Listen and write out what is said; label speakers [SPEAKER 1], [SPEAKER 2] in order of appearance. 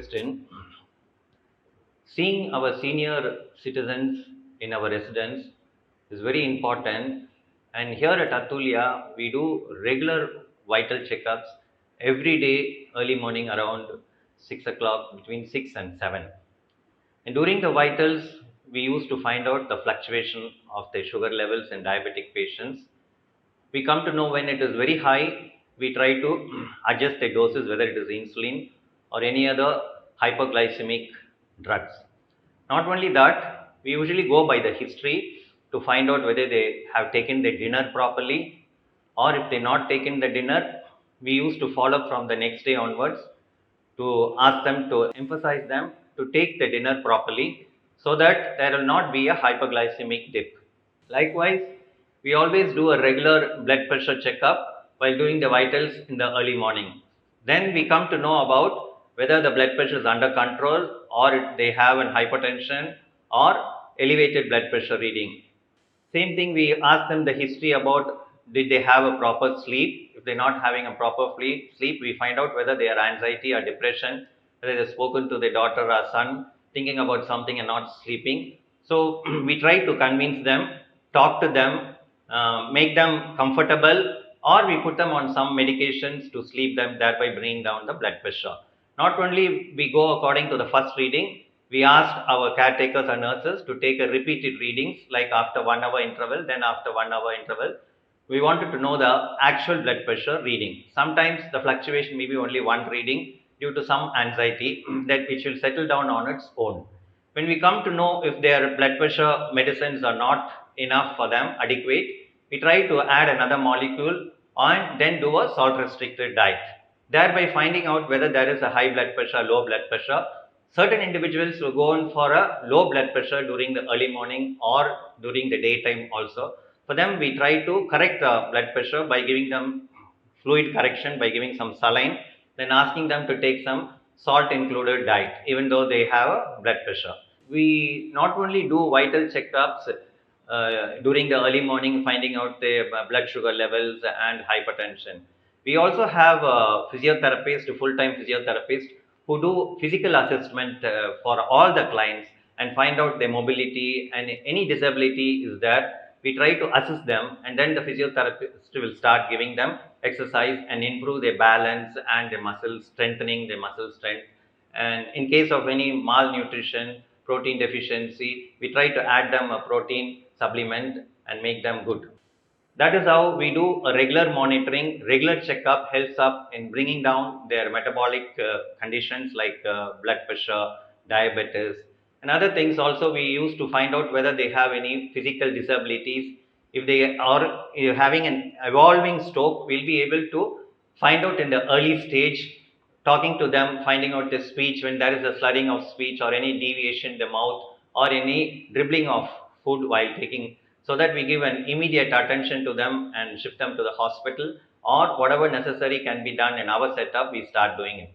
[SPEAKER 1] question. Seeing our senior citizens in our residence is very important. And here at Athulya, we do regular vital checkups every day, early morning around 6 o'clock, between 6 and 7. And during the vitals, we used to find out the fluctuation of the sugar levels in diabetic patients. We come to know when it is very high, we try to adjust the doses, whether it is insulin or any other hypoglycemic drugs. Not only that, we usually go by the history to find out whether they have taken their dinner properly, or if they not taken the dinner, we used to follow from the next day onwards to ask them to emphasize them to take the dinner properly so that there will not be a hypoglycemic dip. Likewise, we always do a regular blood pressure checkup while doing the vitals in the early morning. Then we come to know about whether the blood pressure is under control or if they have an hypertension or elevated blood pressure reading. Same thing, we ask them the history about did they have a proper sleep. If they're not having a proper sleep, we find out whether they are anxiety or depression, whether they've spoken to their daughter or son, thinking about something and not sleeping. So we try to convince them, talk to them, make them comfortable, or we put them on some medications to sleep them, thereby bringing down the blood pressure. Not only we go according to the first reading, we asked our caretakers and nurses to take a repeated readings like after 1 hour interval, then after 1 hour interval. We wanted to know the actual blood pressure reading. Sometimes the fluctuation may be only one reading due to some anxiety that which will settle down on its own. When we come to know if their blood pressure medicines are not enough for them, adequate, we try to add another molecule and then do a salt restricted diet, thereby finding out whether there is a high blood pressure, low blood pressure. Certain individuals will go in for a low blood pressure during the early morning or during the daytime also. For them, we try to correct the blood pressure by giving them fluid correction, by giving some saline, then asking them to take some salt included diet, even though they have a blood pressure. We not only do vital checkups during the early morning, finding out their blood sugar levels and hypertension. We also have a physiotherapist, full-time physiotherapist, who do physical assessment for all the clients and find out their mobility and any disability is there. We try to assist them, and then the physiotherapist will start giving them exercise and improve their balance and their muscles, strengthening their muscle strength. And in case of any malnutrition, protein deficiency, we try to add them a protein supplement and make them good. That is how we do a regular monitoring, regular checkup helps up in bringing down their metabolic conditions like blood pressure, diabetes, and other things. Also, we use to find out whether they have any physical disabilities. If they are having an evolving stroke, we'll be able to find out in the early stage, talking to them, finding out the speech when there is a slurring of speech or any deviation in the mouth or any dribbling of food while taking, so that we give an immediate attention to them and shift them to the hospital, or whatever necessary can be done in our setup, we start doing it.